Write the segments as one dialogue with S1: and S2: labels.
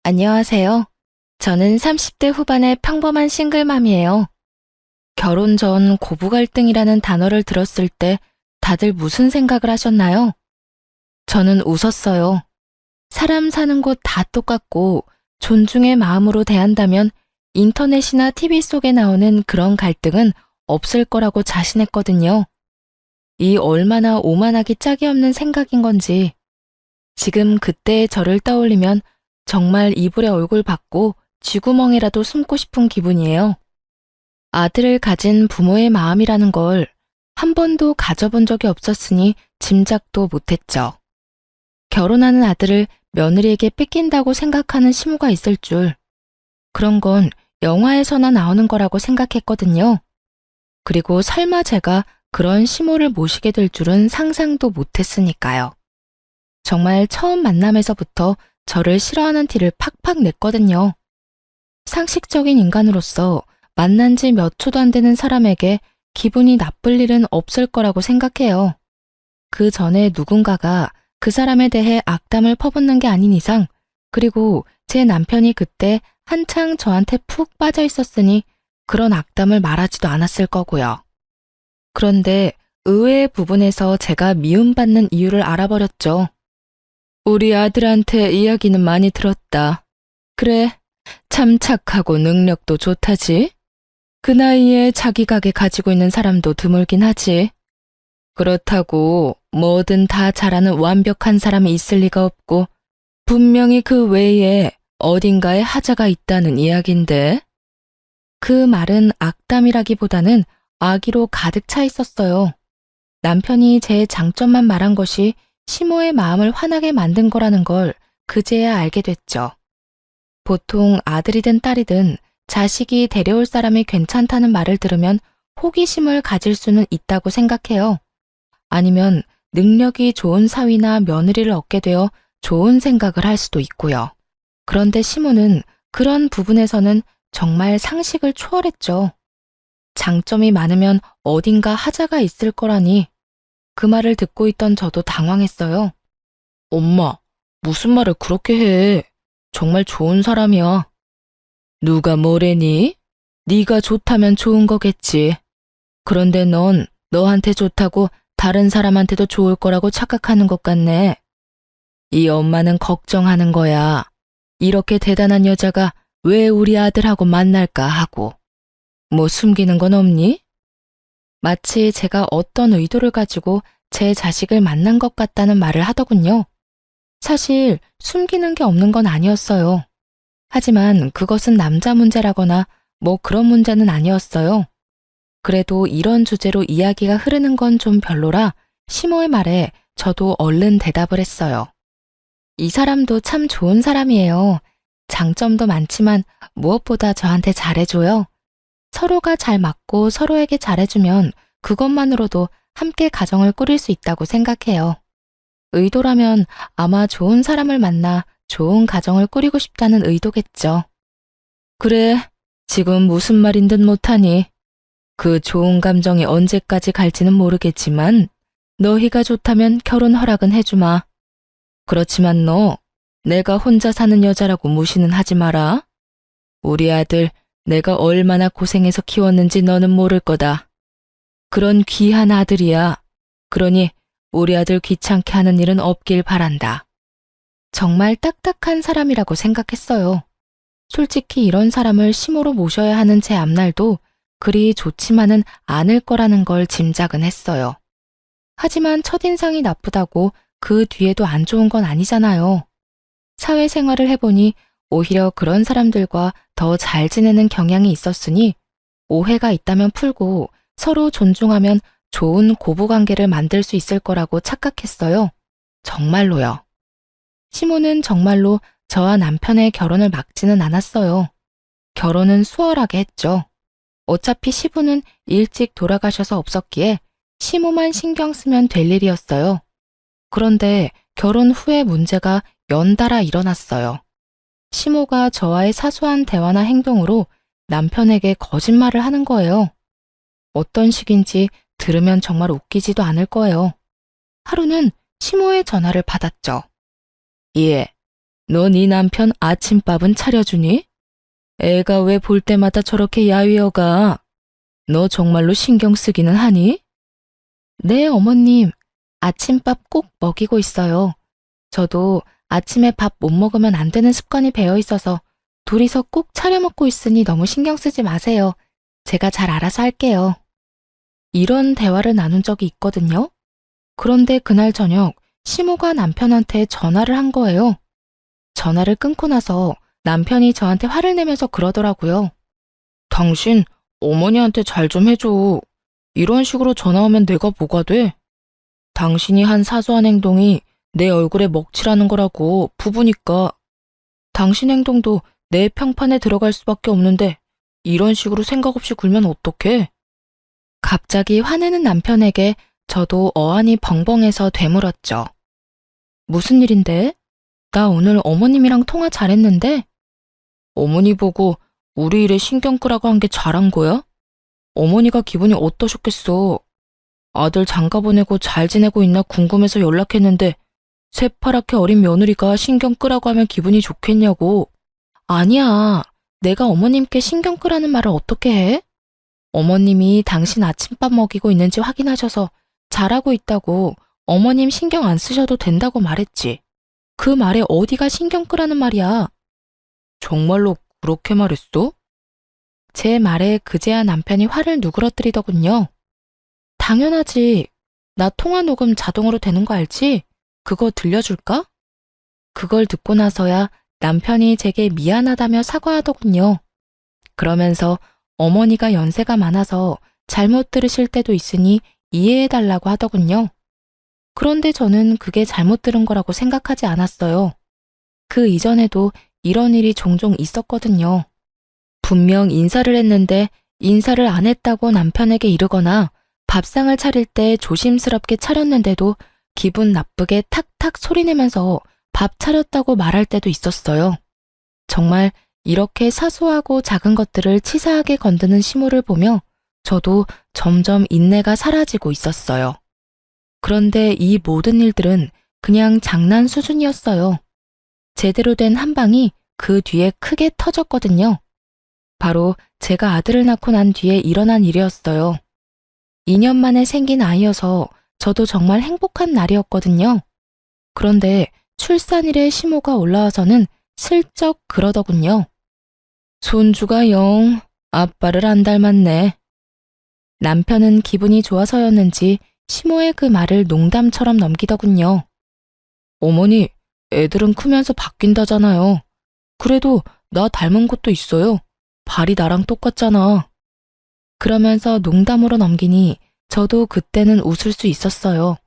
S1: 안녕하세요. 저는 30대 후반의 평범한 싱글맘이에요. 결혼 전 고부 갈등이라는 단어를 들었을 때 다들 무슨 생각을 하셨나요? 저는 웃었어요. 사람 사는 곳 다 똑같고 존중의 마음으로 대한다면 인터넷이나 TV 속에 나오는 그런 갈등은 없을 거라고 자신했거든요. 이 얼마나 오만하기 짝이 없는 생각인 건지 지금 그때의 저를 떠올리면 정말 이불에 얼굴 받고 쥐구멍에라도 숨고 싶은 기분이에요. 아들을 가진 부모의 마음이라는 걸 한 번도 가져본 적이 없었으니 짐작도 못했죠. 결혼하는 아들을 며느리에게 뺏긴다고 생각하는 시모가 있을 줄, 그런 건 영화에서나 나오는 거라고 생각했거든요. 그리고 설마 제가 그런 시모를 모시게 될 줄은 상상도 못했으니까요. 정말 처음 만남에서부터 저를 싫어하는 티를 팍팍 냈거든요. 상식적인 인간으로서 만난 지 몇 초도 안 되는 사람에게 기분이 나쁠 일은 없을 거라고 생각해요. 그 전에 누군가가 그 사람에 대해 악담을 퍼붓는 게 아닌 이상, 그리고 제 남편이 그때 한창 저한테 푹 빠져 있었으니 그런 악담을 말하지도 않았을 거고요. 그런데 의외의 부분에서 제가 미움받는 이유를 알아버렸죠. 우리 아들한테 이야기는 많이 들었다. 그래, 참 착하고 능력도 좋다지. 그 나이에 자기 가게 가지고 있는 사람도 드물긴 하지. 그렇다고 뭐든 다 잘하는 완벽한 사람이 있을 리가 없고 분명히 그 외에 어딘가에 하자가 있다는 이야긴데. 그 말은 악담이라기보다는 악의로 가득 차 있었어요. 남편이 제 장점만 말한 것이 시모의 마음을 화나게 만든 거라는 걸 그제야 알게 됐죠. 보통 아들이든 딸이든 자식이 데려올 사람이 괜찮다는 말을 들으면 호기심을 가질 수는 있다고 생각해요. 아니면 능력이 좋은 사위나 며느리를 얻게 되어 좋은 생각을 할 수도 있고요. 그런데 시모는 그런 부분에서는 정말 상식을 초월했죠. 장점이 많으면 어딘가 하자가 있을 거라니. 그 말을 듣고 있던 저도 당황했어요. 엄마, 무슨 말을 그렇게 해? 정말 좋은 사람이야. 누가 뭐래니? 네가 좋다면 좋은 거겠지. 그런데 넌 너한테 좋다고 다른 사람한테도 좋을 거라고 착각하는 것 같네. 이 엄마는 걱정하는 거야. 이렇게 대단한 여자가 왜 우리 아들하고 만날까 하고. 뭐 숨기는 건 없니? 마치 제가 어떤 의도를 가지고 제 자식을 만난 것 같다는 말을 하더군요. 사실 숨기는 게 없는 건 아니었어요. 하지만 그것은 남자 문제라거나 뭐 그런 문제는 아니었어요. 그래도 이런 주제로 이야기가 흐르는 건 좀 별로라 시모의 말에 저도 얼른 대답을 했어요. 이 사람도 참 좋은 사람이에요. 장점도 많지만 무엇보다 저한테 잘해줘요. 서로가 잘 맞고 서로에게 잘해주면 그것만으로도 함께 가정을 꾸릴 수 있다고 생각해요. 의도라면 아마 좋은 사람을 만나 좋은 가정을 꾸리고 싶다는 의도겠죠. 그래, 지금 무슨 말인 듯 못하니. 그 좋은 감정이 언제까지 갈지는 모르겠지만 너희가 좋다면 결혼 허락은 해주마. 그렇지만 너 내가 혼자 사는 여자라고 무시는 하지 마라. 우리 아들 내가 얼마나 고생해서 키웠는지 너는 모를 거다. 그런 귀한 아들이야. 그러니 우리 아들 귀찮게 하는 일은 없길 바란다. 정말 딱딱한 사람이라고 생각했어요. 솔직히 이런 사람을 시모로 모셔야 하는 제 앞날도 그리 좋지만은 않을 거라는 걸 짐작은 했어요. 하지만 첫인상이 나쁘다고 그 뒤에도 안 좋은 건 아니잖아요. 사회생활을 해보니 오히려 그런 사람들과 더 잘 지내는 경향이 있었으니 오해가 있다면 풀고 서로 존중하면 좋은 고부관계를 만들 수 있을 거라고 착각했어요. 정말로요. 시모는 정말로 저와 남편의 결혼을 막지는 않았어요. 결혼은 수월하게 했죠. 어차피 시부는 일찍 돌아가셔서 없었기에 시모만 신경 쓰면 될 일이었어요. 그런데 결혼 후에 문제가 연달아 일어났어요. 시모가 저와의 사소한 대화나 행동으로 남편에게 거짓말을 하는 거예요. 어떤 식인지 들으면 정말 웃기지도 않을 거예요. 하루는 시모의 전화를 받았죠. 예, 너 네 남편 아침밥은 차려주니? 애가 왜 볼 때마다 저렇게 야위어가? 너 정말로 신경 쓰기는 하니? 네, 어머님. 아침밥 꼭 먹이고 있어요. 저도 아침에 밥 못 먹으면 안 되는 습관이 배어 있어서 둘이서 꼭 차려 먹고 있으니 너무 신경 쓰지 마세요. 제가 잘 알아서 할게요. 이런 대화를 나눈 적이 있거든요. 그런데 그날 저녁 시모가 남편한테 전화를 한 거예요. 전화를 끊고 나서 남편이 저한테 화를 내면서 그러더라고요. 당신 어머니한테 잘 좀 해줘. 이런 식으로 전화 오면 내가 뭐가 돼? 당신이 한 사소한 행동이 내 얼굴에 먹칠하는 거라고 부부니까. 당신 행동도 내 평판에 들어갈 수밖에 없는데 이런 식으로 생각 없이 굴면 어떡해? 갑자기 화내는 남편에게 저도 어안이 벙벙해서 되물었죠. 무슨 일인데? 나 오늘 어머님이랑 통화 잘했는데? 어머니 보고 우리 일에 신경 끄라고 한 게 잘한 거야? 어머니가 기분이 어떠셨겠어? 아들 장가 보내고 잘 지내고 있나 궁금해서 연락했는데 새파랗게 어린 며느리가 신경 끄라고 하면 기분이 좋겠냐고. 아니야. 내가 어머님께 신경 끄라는 말을 어떻게 해? 어머님이 당신 아침밥 먹이고 있는지 확인하셔서 잘하고 있다고 어머님 신경 안 쓰셔도 된다고 말했지. 그 말에 어디가 신경 끄라는 말이야. 정말로 그렇게 말했어? 제 말에 그제야 남편이 화를 누그러뜨리더군요. 당연하지. 나 통화 녹음 자동으로 되는 거 알지? 그거 들려줄까? 그걸 듣고 나서야 남편이 제게 미안하다며 사과하더군요. 그러면서 어머니가 연세가 많아서 잘못 들으실 때도 있으니 이해해달라고 하더군요. 그런데 저는 그게 잘못 들은 거라고 생각하지 않았어요. 그 이전에도 이런 일이 종종 있었거든요. 분명 인사를 했는데 인사를 안 했다고 남편에게 이르거나 밥상을 차릴 때 조심스럽게 차렸는데도 기분 나쁘게 탁탁 소리내면서 밥 차렸다고 말할 때도 있었어요. 정말 이렇게 사소하고 작은 것들을 치사하게 건드는 시모를 보며 저도 점점 인내가 사라지고 있었어요. 그런데 이 모든 일들은 그냥 장난 수준이었어요. 제대로 된 한 방이 그 뒤에 크게 터졌거든요. 바로 제가 아들을 낳고 난 뒤에 일어난 일이었어요. 2년 만에 생긴 아이여서 저도 정말 행복한 날이었거든요. 그런데 출산일에 시모가 올라와서는 슬쩍 그러더군요. 손주가 영 아빠를 안 닮았네. 남편은 기분이 좋아서였는지 시모의 그 말을 농담처럼 넘기더군요. 어머니, 애들은 크면서 바뀐다잖아요. 그래도 나 닮은 것도 있어요. 발이 나랑 똑같잖아. 그러면서 농담으로 넘기니 저도 그때는 웃을 수 있었어요.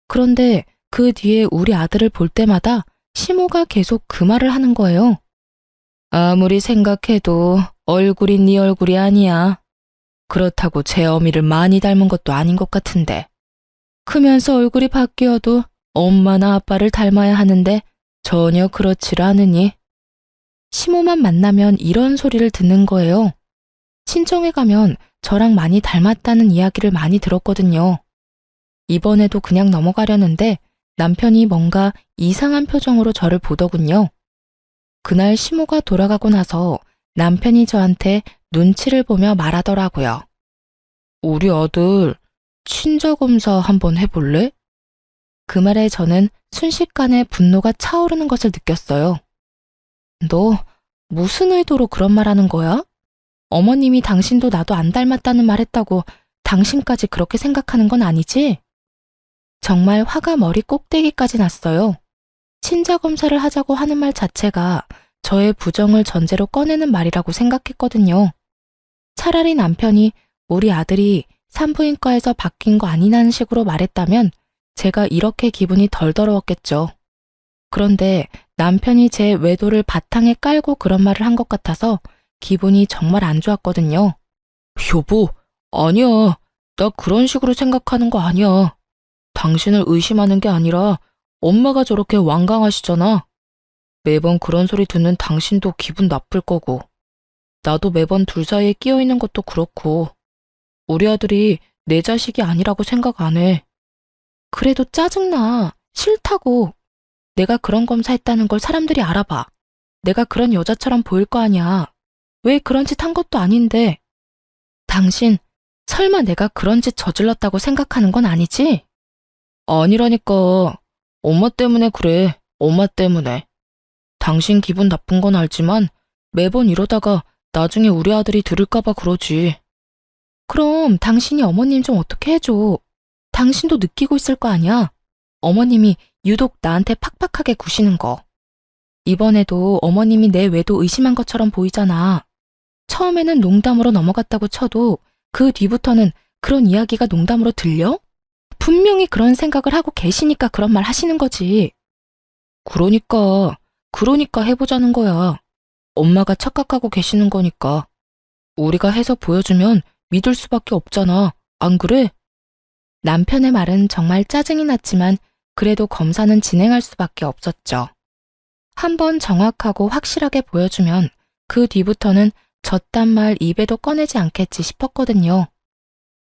S1: 그런데 그 뒤에 우리 아들을 볼 때마다 시모가 계속 그 말을 하는 거예요. 아무리 생각해도 얼굴이 네 얼굴이 아니야. 그렇다고 제 어미를 많이 닮은 것도 아닌 것 같은데. 크면서 얼굴이 바뀌어도 엄마나 아빠를 닮아야 하는데 전혀 그렇지를 않으니. 시모만 만나면 이런 소리를 듣는 거예요. 친정에 가면 저랑 많이 닮았다는 이야기를 많이 들었거든요. 이번에도 그냥 넘어가려는데 남편이 뭔가 이상한 표정으로 저를 보더군요. 그날 시모가 돌아가고 나서 남편이 저한테 눈치를 보며 말하더라고요. 우리 아들 친자검사 한번 해볼래? 그 말에 저는 순식간에 분노가 차오르는 것을 느꼈어요. 너 무슨 의도로 그런 말 하는 거야? 어머님이 당신도 나도 안 닮았다는 말 했다고 당신까지 그렇게 생각하는 건 아니지? 정말 화가 머리 꼭대기까지 났어요. 친자검사를 하자고 하는 말 자체가 저의 부정을 전제로 꺼내는 말이라고 생각했거든요. 차라리 남편이 우리 아들이 산부인과에서 바뀐 거 아니냐는 식으로 말했다면 제가 이렇게 기분이 덜 더러웠겠죠. 그런데 남편이 제 외도를 바탕에 깔고 그런 말을 한 것 같아서 기분이 정말 안 좋았거든요. 여보, 아니야. 나 그런 식으로 생각하는 거 아니야. 당신을 의심하는 게 아니라 엄마가 저렇게 완강하시잖아. 매번 그런 소리 듣는 당신도 기분 나쁠 거고. 나도 매번 둘 사이에 끼어 있는 것도 그렇고. 우리 아들이 내 자식이 아니라고 생각 안 해. 그래도 짜증나. 싫다고. 내가 그런 검사했다는 걸 사람들이 알아봐. 내가 그런 여자처럼 보일 거 아니야. 왜 그런 짓 한 것도 아닌데. 당신, 설마 내가 그런 짓 저질렀다고 생각하는 건 아니지? 아니라니까. 엄마 때문에 그래. 엄마 때문에. 당신 기분 나쁜 건 알지만 매번 이러다가 나중에 우리 아들이 들을까봐 그러지. 그럼 당신이 어머님 좀 어떻게 해줘. 당신도 느끼고 있을 거 아니야. 어머님이 유독 나한테 팍팍하게 구시는 거. 이번에도 어머님이 내 외도 의심한 것처럼 보이잖아. 처음에는 농담으로 넘어갔다고 쳐도 그 뒤부터는 그런 이야기가 농담으로 들려? 분명히 그런 생각을 하고 계시니까 그런 말 하시는 거지. 그러니까 해보자는 거야. 엄마가 착각하고 계시는 거니까. 우리가 해서 보여주면 믿을 수밖에 없잖아. 안 그래? 남편의 말은 정말 짜증이 났지만 그래도 검사는 진행할 수밖에 없었죠. 한번 정확하고 확실하게 보여주면 그 뒤부터는 저딴 말 입에도 꺼내지 않겠지 싶었거든요.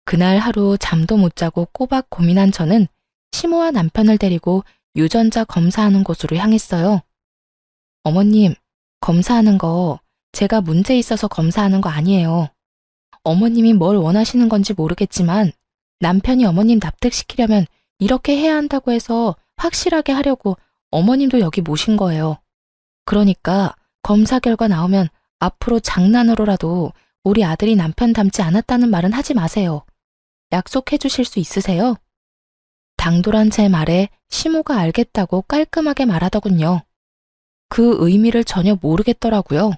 S1: 그날 하루 잠도 못 자고 꼬박 고민한 저는 시모와 남편을 데리고 유전자 검사하는 곳으로 향했어요. 어머님, 검사하는 거 제가 문제 있어서 검사하는 거 아니에요. 어머님이 뭘 원하시는 건지 모르겠지만 남편이 어머님 납득시키려면 이렇게 해야 한다고 해서 확실하게 하려고 어머님도 여기 모신 거예요. 그러니까 검사 결과 나오면 앞으로 장난으로라도 우리 아들이 남편 닮지 않았다는 말은 하지 마세요. 약속해 주실 수 있으세요? 당돌한 제 말에 시모가 알겠다고 깔끔하게 말하더군요. 그 의미를 전혀 모르겠더라고요.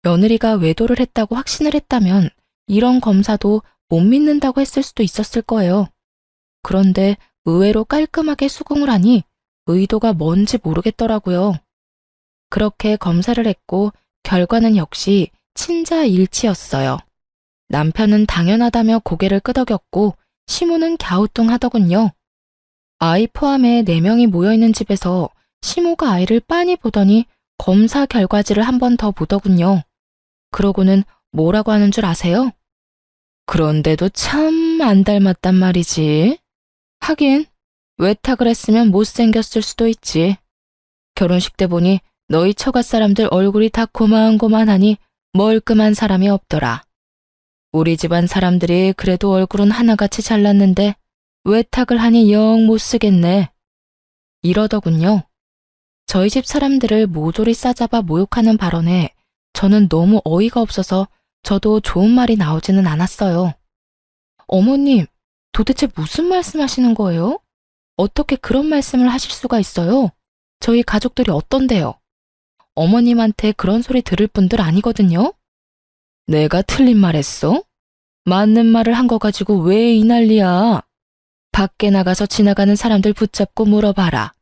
S1: 며느리가 외도를 했다고 확신을 했다면 이런 검사도 못 믿는다고 했을 수도 있었을 거예요. 그런데 의외로 깔끔하게 수긍을 하니 의도가 뭔지 모르겠더라고요. 그렇게 검사를 했고 결과는 역시 친자일치였어요. 남편은 당연하다며 고개를 끄덕였고 시모는 갸우뚱하더군요. 아이 포함해 4명이 모여있는 집에서 시모가 아이를 빤히 보더니 검사 결과지를 한 번 더 보더군요. 그러고는 뭐라고 하는 줄 아세요? 그런데도 참 안 닮았단 말이지. 하긴 외탁을 했으면 못생겼을 수도 있지. 결혼식 때 보니 너희 처가 사람들 얼굴이 다 고만고만하니 멀끔한 사람이 없더라. 우리 집안 사람들이 그래도 얼굴은 하나같이 잘났는데 외탁을 하니 영 못쓰겠네. 이러더군요. 저희 집 사람들을 모조리 싸잡아 모욕하는 발언에 저는 너무 어이가 없어서 저도 좋은 말이 나오지는 않았어요. 어머님, 도대체 무슨 말씀하시는 거예요? 어떻게 그런 말씀을 하실 수가 있어요? 저희 가족들이 어떤데요? 어머님한테 그런 소리 들을 분들 아니거든요? 내가 틀린 말 했어? 맞는 말을 한 거 가지고 왜 이 난리야? 밖에 나가서 지나가는 사람들 붙잡고 물어봐라.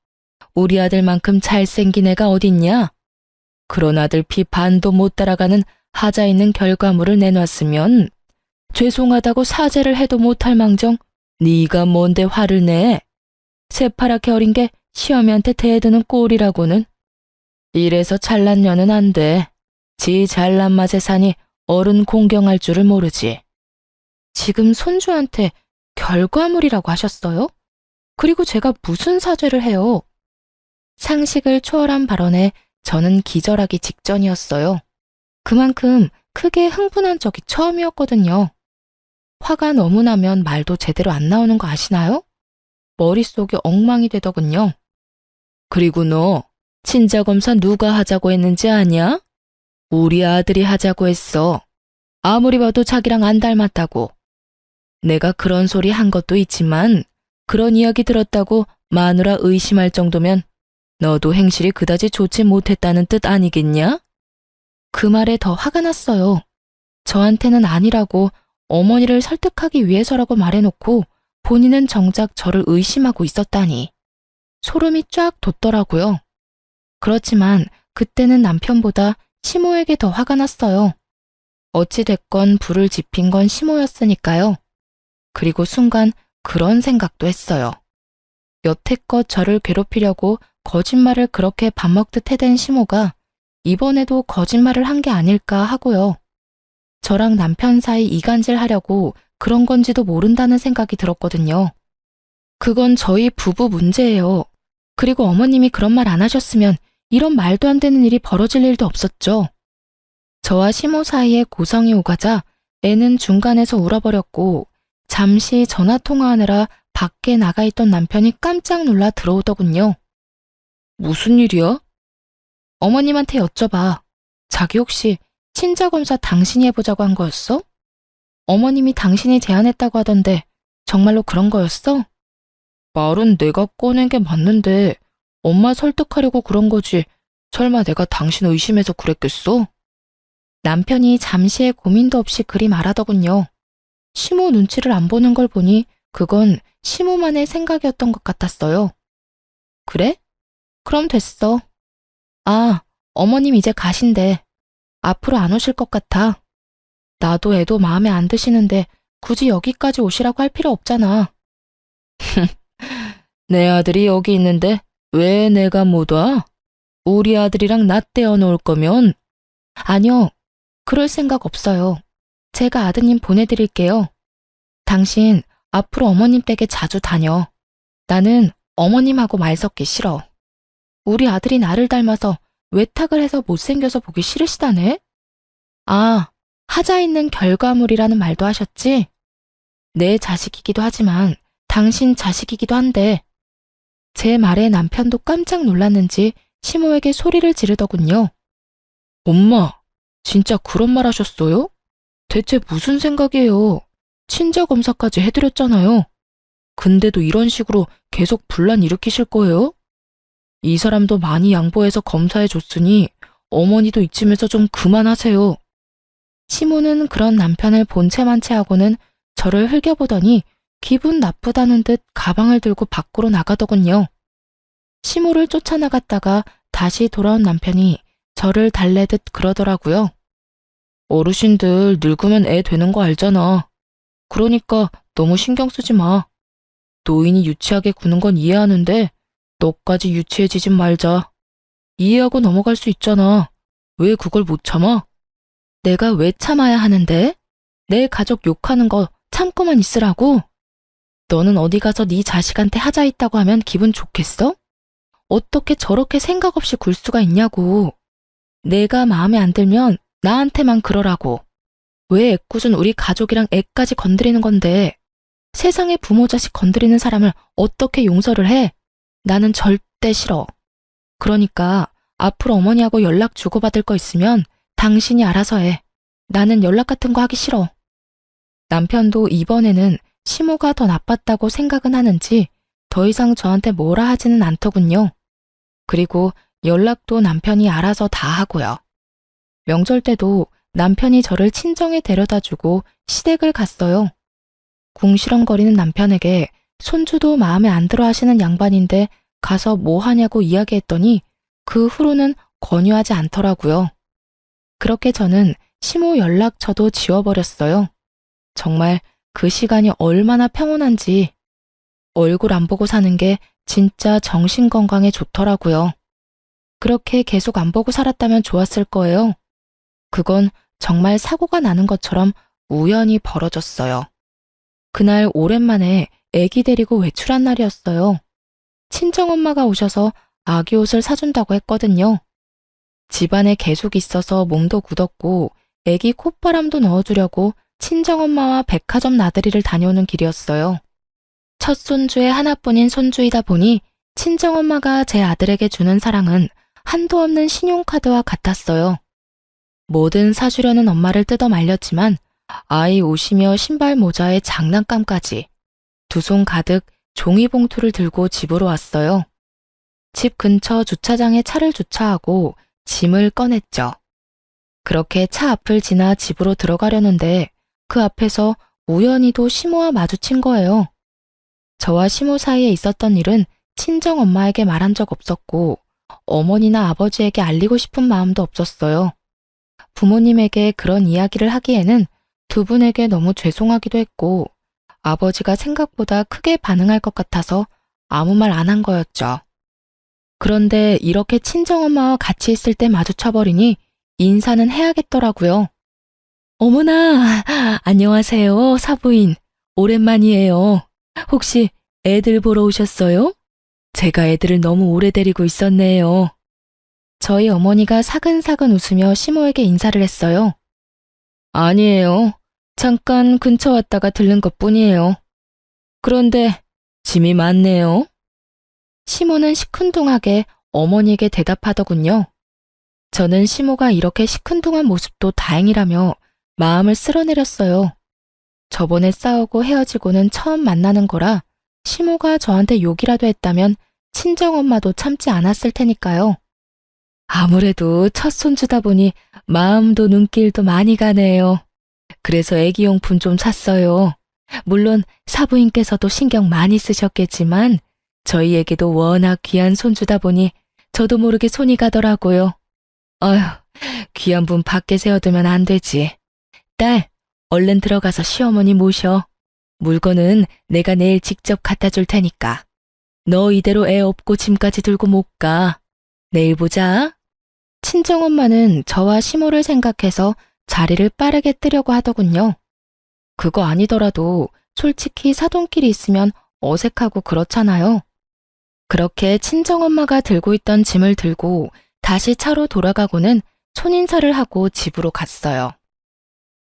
S1: 우리 아들만큼 잘생긴 애가 어딨냐? 그런 아들 피 반도 못 따라가는 하자 있는 결과물을 내놨으면 죄송하다고 사죄를 해도 못할 망정 네가 뭔데 화를 내? 새파랗게 어린 게 시어미한테 대드는 꼴이라고는. 이래서 잘난 년은 안 돼. 지 잘난 맛에 사니 어른 공경할 줄을 모르지. 지금 손주한테 결과물이라고 하셨어요? 그리고 제가 무슨 사죄를 해요? 상식을 초월한 발언에 저는 기절하기 직전이었어요. 그만큼 크게 흥분한 적이 처음이었거든요. 화가 너무 나면 말도 제대로 안 나오는 거 아시나요? 머릿속이 엉망이 되더군요. 그리고 너 친자검사 누가 하자고 했는지 아냐? 우리 아들이 하자고 했어. 아무리 봐도 자기랑 안 닮았다고. 내가 그런 소리 한 것도 있지만 그런 이야기 들었다고 마누라 의심할 정도면 너도 행실이 그다지 좋지 못했다는 뜻 아니겠냐? 그 말에 더 화가 났어요. 저한테는 아니라고 어머니를 설득하기 위해서라고 말해놓고 본인은 정작 저를 의심하고 있었다니. 소름이 쫙 돋더라고요. 그렇지만 그때는 남편보다 시모에게 더 화가 났어요. 어찌됐건 불을 지핀 건 시모였으니까요. 그리고 순간 그런 생각도 했어요. 여태껏 저를 괴롭히려고 거짓말을 그렇게 밥 먹듯 해댄 시모가 이번에도 거짓말을 한 게 아닐까 하고요. 저랑 남편 사이 이간질 하려고 그런 건지도 모른다는 생각이 들었거든요. 그건 저희 부부 문제예요. 그리고 어머님이 그런 말 안 하셨으면 이런 말도 안 되는 일이 벌어질 일도 없었죠. 저와 시모 사이에 고성이 오가자 애는 중간에서 울어버렸고 잠시 전화통화하느라 밖에 나가 있던 남편이 깜짝 놀라 들어오더군요. 무슨 일이야? 어머님한테 여쭤봐. 자기 혹시 친자검사 당신이 해보자고 한 거였어? 어머님이 당신이 제안했다고 하던데 정말로 그런 거였어? 말은 내가 꺼낸 게 맞는데 엄마 설득하려고 그런 거지. 설마 내가 당신 의심해서 그랬겠어? 남편이 잠시의 고민도 없이 그리 말하더군요. 시모 눈치를 안 보는 걸 보니 그건 시모만의 생각이었던 것 같았어요. 그래? 그럼 됐어. 아, 어머님 이제 가신대. 앞으로 안 오실 것 같아. 나도 애도 마음에 안 드시는데 굳이 여기까지 오시라고 할 필요 없잖아. 내 아들이 여기 있는데 왜 내가 못 와? 우리 아들이랑 나 떼어놓을 거면? 아니요, 그럴 생각 없어요. 제가 아드님 보내드릴게요. 당신 앞으로 어머님 댁에 자주 다녀. 나는 어머님하고 말 섞기 싫어. 우리 아들이 나를 닮아서 외탁을 해서 못생겨서 보기 싫으시다네? 아, 하자 있는 결과물이라는 말도 하셨지? 내 자식이기도 하지만 당신 자식이기도 한데 제 말에 남편도 깜짝 놀랐는지 시모에게 소리를 지르더군요. 엄마, 진짜 그런 말 하셨어요? 대체 무슨 생각이에요? 친자 검사까지 해드렸잖아요. 근데도 이런 식으로 계속 분란 일으키실 거예요? 이 사람도 많이 양보해서 검사해 줬으니 어머니도 이쯤에서 좀 그만하세요. 시모는 그런 남편을 본체만 채하고는 저를 흘겨보더니 기분 나쁘다는 듯 가방을 들고 밖으로 나가더군요. 시모를 쫓아나갔다가 다시 돌아온 남편이 저를 달래듯 그러더라고요. 어르신들 늙으면 애 되는 거 알잖아. 그러니까 너무 신경 쓰지 마. 노인이 유치하게 구는 건 이해하는데 너까지 유치해지진 말자. 이해하고 넘어갈 수 있잖아. 왜 그걸 못 참아? 내가 왜 참아야 하는데? 내 가족 욕하는 거 참고만 있으라고? 너는 어디 가서 네 자식한테 하자 있다고 하면 기분 좋겠어? 어떻게 저렇게 생각 없이 굴 수가 있냐고. 내가 마음에 안 들면 나한테만 그러라고. 왜 애꿎은 우리 가족이랑 애까지 건드리는 건데 세상에 부모 자식 건드리는 사람을 어떻게 용서를 해? 나는 절대 싫어. 그러니까 앞으로 어머니하고 연락 주고받을 거 있으면 당신이 알아서 해. 나는 연락 같은 거 하기 싫어. 남편도 이번에는 시모가 더 나빴다고 생각은 하는지 더 이상 저한테 뭐라 하지는 않더군요. 그리고 연락도 남편이 알아서 다 하고요. 명절 때도 남편이 저를 친정에 데려다주고 시댁을 갔어요. 궁시렁거리는 남편에게 손주도 마음에 안 들어 하시는 양반인데 가서 뭐 하냐고 이야기했더니 그 후로는 권유하지 않더라고요. 그렇게 저는 시모 연락처도 지워버렸어요. 정말 그 시간이 얼마나 평온한지 얼굴 안 보고 사는 게 진짜 정신 건강에 좋더라고요. 그렇게 계속 안 보고 살았다면 좋았을 거예요. 그건 정말 사고가 나는 것처럼 우연히 벌어졌어요. 그날 오랜만에 애기 데리고 외출한 날이었어요. 친정엄마가 오셔서 아기 옷을 사준다고 했거든요. 집안에 계속 있어서 몸도 굳었고 애기 콧바람도 넣어주려고 친정엄마와 백화점 나들이를 다녀오는 길이었어요. 첫 손주의 하나뿐인 손주이다 보니 친정엄마가 제 아들에게 주는 사랑은 한도 없는 신용카드와 같았어요. 뭐든 사주려는 엄마를 뜯어 말렸지만 아이 옷이며 신발 모자에 장난감까지 두 손 가득 종이봉투를 들고 집으로 왔어요. 집 근처 주차장에 차를 주차하고 짐을 꺼냈죠. 그렇게 차 앞을 지나 집으로 들어가려는데 그 앞에서 우연히도 시모와 마주친 거예요. 저와 시모 사이에 있었던 일은 친정엄마에게 말한 적 없었고 어머니나 아버지에게 알리고 싶은 마음도 없었어요. 부모님에게 그런 이야기를 하기에는 두 분에게 너무 죄송하기도 했고 아버지가 생각보다 크게 반응할 것 같아서 아무 말 안 한 거였죠. 그런데 이렇게 친정엄마와 같이 있을 때 마주쳐버리니 인사는 해야겠더라고요. 어머나, 안녕하세요, 사부인. 오랜만이에요. 혹시 애들 보러 오셨어요? 제가 애들을 너무 오래 데리고 있었네요. 저희 어머니가 사근사근 웃으며 시모에게 인사를 했어요. 아니에요. 잠깐 근처 왔다가 들른 것뿐이에요. 그런데 짐이 많네요. 시모는 시큰둥하게 어머니에게 대답하더군요. 저는 시모가 이렇게 시큰둥한 모습도 다행이라며 마음을 쓸어내렸어요. 저번에 싸우고 헤어지고는 처음 만나는 거라 시모가 저한테 욕이라도 했다면 친정엄마도 참지 않았을 테니까요. 아무래도 첫 손주다 보니 마음도 눈길도 많이 가네요. 그래서 애기용품 좀 샀어요. 물론 사부인께서도 신경 많이 쓰셨겠지만 저희에게도 워낙 귀한 손주다 보니 저도 모르게 손이 가더라고요. 어휴, 귀한 분 밖에 세워두면 안 되지. 딸, 얼른 들어가서 시어머니 모셔. 물건은 내가 내일 직접 갖다 줄 테니까. 너 이대로 애 업고 짐까지 들고 못 가. 내일 보자. 친정엄마는 저와 시모를 생각해서 자리를 빠르게 뜨려고 하더군요. 그거 아니더라도 솔직히 사돈끼리 있으면 어색하고 그렇잖아요. 그렇게 친정엄마가 들고 있던 짐을 들고 다시 차로 돌아가고는 손인사를 하고 집으로 갔어요.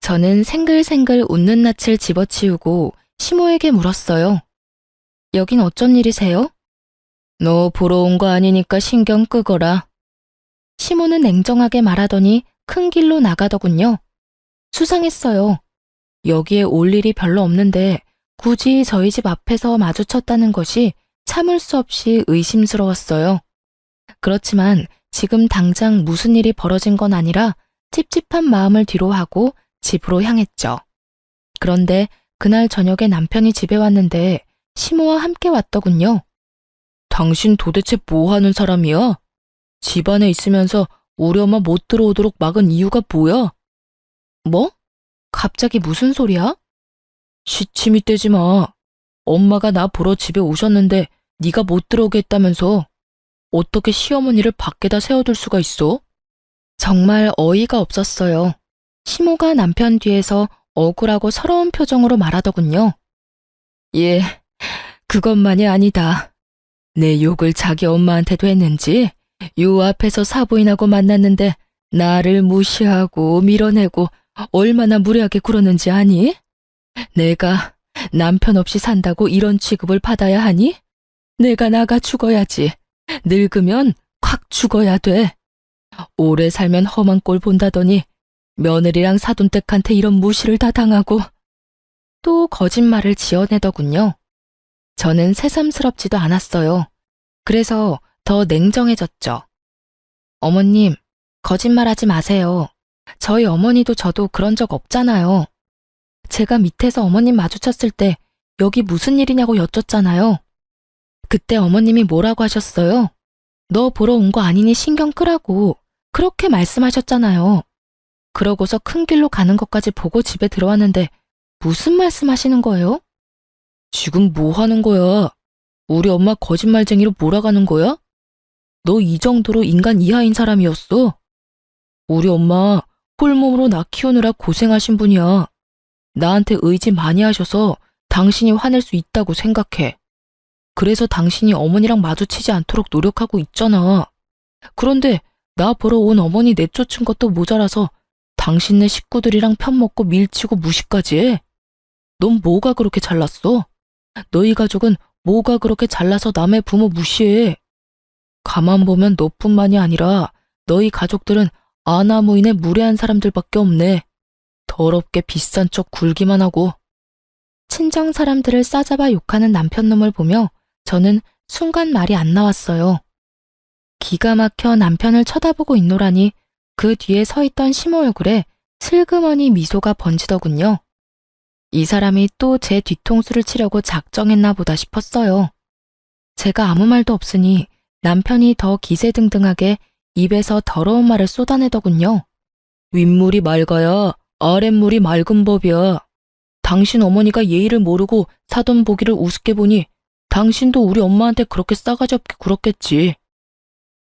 S1: 저는 생글생글 웃는 낯을 집어치우고 시모에게 물었어요. 여긴 어쩐 일이세요? 너 보러 온 거 아니니까 신경 끄거라. 시모는 냉정하게 말하더니 큰 길로 나가더군요. 수상했어요. 여기에 올 일이 별로 없는데 굳이 저희 집 앞에서 마주쳤다는 것이 참을 수 없이 의심스러웠어요. 그렇지만 지금 당장 무슨 일이 벌어진 건 아니라 찝찝한 마음을 뒤로하고 집으로 향했죠. 그런데 그날 저녁에 남편이 집에 왔는데 시모와 함께 왔더군요. 당신 도대체 뭐 하는 사람이야? 집 안에 있으면서 우리 엄마 못 들어오도록 막은 이유가 뭐야? 뭐? 갑자기 무슨 소리야? 시침이 떼지 마. 엄마가 나 보러 집에 오셨는데 네가 못 들어오게 했다면서 어떻게 시어머니를 밖에다 세워둘 수가 있어? 정말 어이가 없었어요. 시모가 남편 뒤에서 억울하고 서러운 표정으로 말하더군요. 예, 그것만이 아니다. 내 욕을 자기 엄마한테도 했는지 요 앞에서 사부인하고 만났는데 나를 무시하고 밀어내고 얼마나 무례하게 굴었는지 아니? 내가 남편 없이 산다고 이런 취급을 받아야 하니? 내가 나가 죽어야지. 늙으면 콱 죽어야 돼. 오래 살면 험한 꼴 본다더니 며느리랑 사돈댁한테 이런 무시를 다 당하고 또 거짓말을 지어내더군요. 저는 새삼스럽지도 않았어요. 그래서 더 냉정해졌죠. 어머님, 거짓말하지 마세요. 저희 어머니도 저도 그런 적 없잖아요. 제가 밑에서 어머님 마주쳤을 때 여기 무슨 일이냐고 여쭸잖아요. 그때 어머님이 뭐라고 하셨어요? 너 보러 온 거 아니니 신경 끄라고 그렇게 말씀하셨잖아요. 그러고서 큰 길로 가는 것까지 보고 집에 들어왔는데 무슨 말씀하시는 거예요? 지금 뭐 하는 거야? 우리 엄마 거짓말쟁이로 몰아가는 거야? 너 이 정도로 인간 이하인 사람이었어? 우리 엄마 홀몸으로 나 키우느라 고생하신 분이야. 나한테 의지 많이 하셔서 당신이 화낼 수 있다고 생각해. 그래서 당신이 어머니랑 마주치지 않도록 노력하고 있잖아. 그런데 나 보러 온 어머니 내쫓은 것도 모자라서 당신네 식구들이랑 편먹고 밀치고 무시까지 해. 넌 뭐가 그렇게 잘났어? 너희 가족은 뭐가 그렇게 잘나서 남의 부모 무시해? 가만 보면 너뿐만이 아니라 너희 가족들은 아나무인의 무례한 사람들밖에 없네. 더럽게 비싼 척 굴기만 하고. 친정 사람들을 싸잡아 욕하는 남편놈을 보며 저는 순간 말이 안 나왔어요. 기가 막혀 남편을 쳐다보고 있노라니 그 뒤에 서 있던 시모 얼굴에 슬그머니 미소가 번지더군요. 이 사람이 또 제 뒤통수를 치려고 작정했나 보다 싶었어요. 제가 아무 말도 없으니 남편이 더 기세등등하게 입에서 더러운 말을 쏟아내더군요. 윗물이 맑아야 아랫물이 맑은 법이야. 당신 어머니가 예의를 모르고 사돈 보기를 우습게 보니 당신도 우리 엄마한테 그렇게 싸가지 없게 굴었겠지.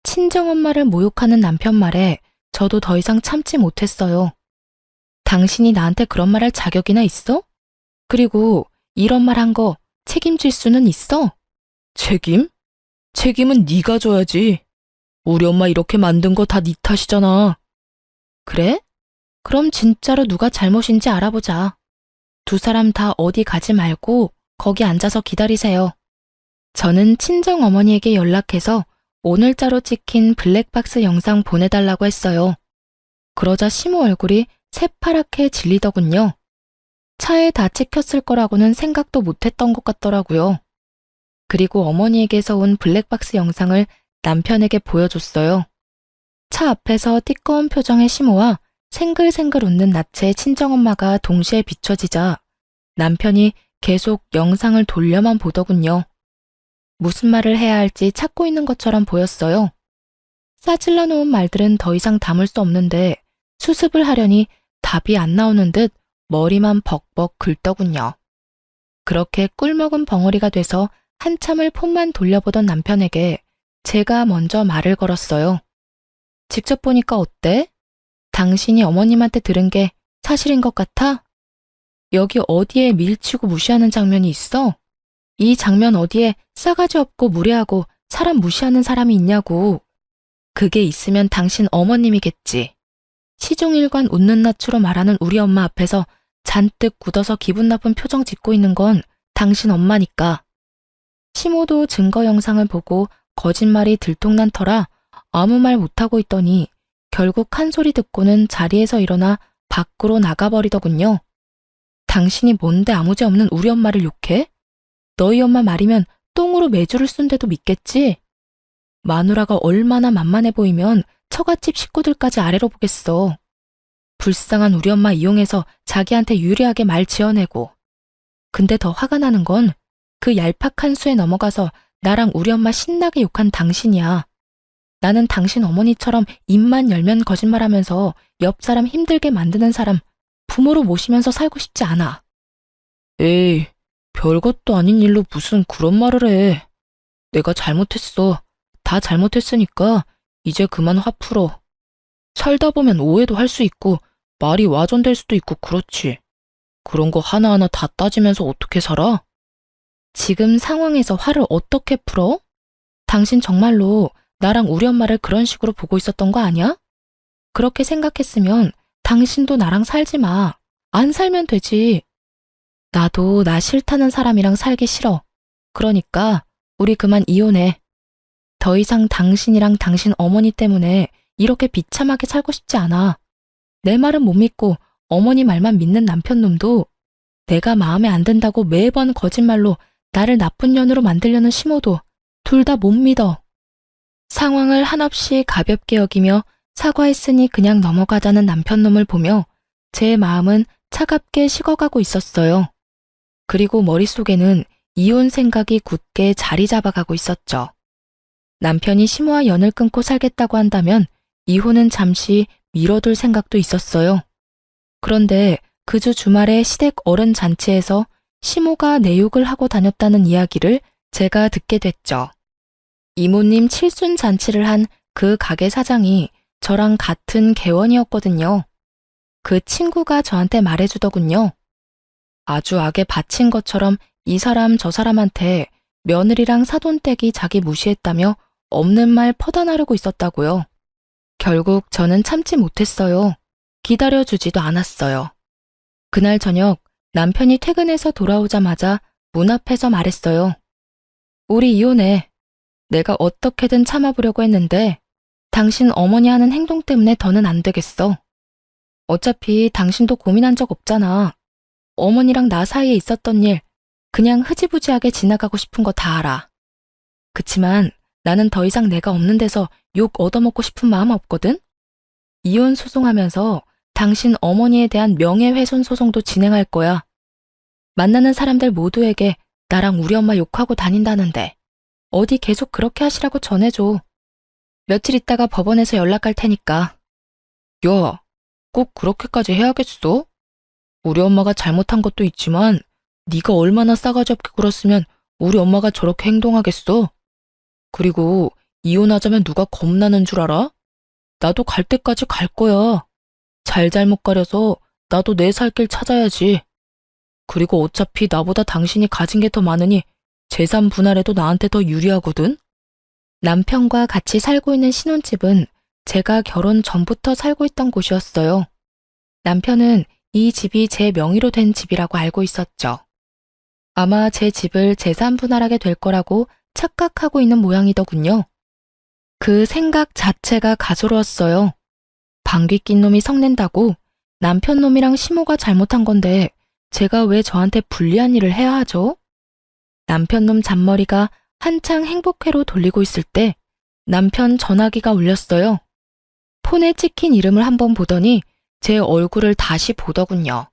S1: 친정엄마를 모욕하는 남편 말에 저도 더 이상 참지 못했어요. 당신이 나한테 그런 말 할 자격이나 있어? 그리고 이런 말 한 거 책임질 수는 있어? 책임?
S2: 책임은 네가 져야지. 우리 엄마 이렇게 만든 거 다 네 탓이잖아.
S1: 그래? 그럼 진짜로 누가 잘못인지 알아보자. 두 사람 다 어디 가지 말고 거기 앉아서 기다리세요. 저는 친정 어머니에게 연락해서 오늘자로 찍힌 블랙박스 영상 보내달라고 했어요. 그러자 시모 얼굴이 새파랗게 질리더군요. 차에 다 찍혔을 거라고는 생각도 못했던 것 같더라고요. 그리고 어머니에게서 온 블랙박스 영상을 남편에게 보여줬어요. 차 앞에서 띠꺼운 표정의 시모와 생글생글 웃는 낯의 친정엄마가 동시에 비춰지자 남편이 계속 영상을 돌려만 보더군요. 무슨 말을 해야 할지 찾고 있는 것처럼 보였어요. 싸질러 놓은 말들은 더 이상 담을 수 없는데 수습을 하려니 답이 안 나오는 듯 머리만 벅벅 긁더군요. 그렇게 꿀먹은 벙어리가 돼서 한참을 폰만 돌려보던 남편에게 제가 먼저 말을 걸었어요. 직접 보니까 어때? 당신이 어머님한테 들은 게 사실인 것 같아? 여기 어디에 밀치고 무시하는 장면이 있어? 이 장면 어디에 싸가지 없고 무례하고 사람 무시하는 사람이 있냐고. 그게 있으면 당신 어머님이겠지. 시종일관 웃는 낯으로 말하는 우리 엄마 앞에서 잔뜩 굳어서 기분 나쁜 표정 짓고 있는 건 당신 엄마니까. 시모도 증거 영상을 보고 거짓말이 들통난 터라 아무 말 못하고 있더니 결국 한 소리 듣고는 자리에서 일어나 밖으로 나가버리더군요. 당신이 뭔데 아무죄 없는 우리 엄마를 욕해? 너희 엄마 말이면 똥으로 매주를 쓴데도 믿겠지? 마누라가 얼마나 만만해 보이면 처갓집 식구들까지 아래로 보겠어. 불쌍한 우리 엄마 이용해서 자기한테 유리하게 말 지어내고. 근데 더 화가 나는 건 그 얄팍한 수에 넘어가서 나랑 우리 엄마 신나게 욕한 당신이야. 나는 당신 어머니처럼 입만 열면 거짓말하면서 옆 사람 힘들게 만드는 사람 부모로 모시면서 살고 싶지 않아.
S2: 에이, 별것도 아닌 일로 무슨 그런 말을 해. 내가 잘못했어. 다 잘못했으니까 이제 그만 화 풀어. 살다 보면 오해도 할 수 있고 말이 와전될 수도 있고 그렇지. 그런 거 하나하나 다 따지면서 어떻게 살아?
S1: 지금 상황에서 화를 어떻게 풀어? 당신 정말로 나랑 우리 엄마를 그런 식으로 보고 있었던 거 아니야? 그렇게 생각했으면 당신도 나랑 살지 마. 안 살면 되지. 나도 나 싫다는 사람이랑 살기 싫어. 그러니까 우리 그만 이혼해. 더 이상 당신이랑 당신 어머니 때문에 이렇게 비참하게 살고 싶지 않아. 내 말은 못 믿고 어머니 말만 믿는 남편놈도 내가 마음에 안 든다고 매번 거짓말로 나를 나쁜 년으로 만들려는 시모도 둘 다 못 믿어. 상황을 한없이 가볍게 여기며 사과했으니 그냥 넘어가자는 남편놈을 보며 제 마음은 차갑게 식어가고 있었어요. 그리고 머릿속에는 이혼 생각이 굳게 자리 잡아가고 있었죠. 남편이 시모와 연을 끊고 살겠다고 한다면 이혼은 잠시 미뤄둘 생각도 있었어요. 그런데 그 주 주말에 시댁 어른 잔치에서 시모가 내 욕을 하고 다녔다는 이야기를 제가 듣게 됐죠. 이모님 칠순 잔치를 한 그 가게 사장이 저랑 같은 개원이었거든요. 그 친구가 저한테 말해주더군요. 아주 악에 바친 것처럼 이 사람 저 사람한테 며느리랑 사돈댁이 자기 무시했다며 없는 말 퍼다 나르고 있었다고요. 결국 저는 참지 못했어요. 기다려주지도 않았어요. 그날 저녁 남편이 퇴근해서 돌아오자마자 문 앞에서 말했어요. 우리 이혼해. 내가 어떻게든 참아보려고 했는데 당신 어머니 하는 행동 때문에 더는 안 되겠어. 어차피 당신도 고민한 적 없잖아. 어머니랑 나 사이에 있었던 일 그냥 흐지부지하게 지나가고 싶은 거 다 알아. 그치만 나는 더 이상 내가 없는 데서 욕 얻어먹고 싶은 마음 없거든? 이혼 소송하면서 당신 어머니에 대한 명예훼손 소송도 진행할 거야. 만나는 사람들 모두에게 나랑 우리 엄마 욕하고 다닌다는데 어디 계속 그렇게 하시라고 전해줘. 며칠 있다가 법원에서 연락할 테니까.
S2: 야, 꼭 그렇게까지 해야겠어? 우리 엄마가 잘못한 것도 있지만 네가 얼마나 싸가지 없게 굴었으면 우리 엄마가 저렇게 행동하겠어? 그리고 이혼하자면 누가 겁나는 줄 알아? 나도 갈 때까지 갈 거야. 잘잘못 가려서 나도 내 살 길 찾아야지. 그리고 어차피 나보다 당신이 가진 게 더 많으니 재산 분할에도 나한테 더 유리하거든?
S1: 남편과 같이 살고 있는 신혼집은 제가 결혼 전부터 살고 있던 곳이었어요. 남편은 이 집이 제 명의로 된 집이라고 알고 있었죠. 아마 제 집을 재산 분할하게 될 거라고 착각하고 있는 모양이더군요. 그 생각 자체가 가소로웠어요. 방귀 낀 놈이 성낸다고 남편 놈이랑 시모가 잘못한 건데 제가 왜 저한테 불리한 일을 해야 하죠? 남편 놈 잔머리가 한창 행복회로 돌리고 있을 때 남편 전화기가 울렸어요. 폰에 찍힌 이름을 한번 보더니 제 얼굴을 다시 보더군요.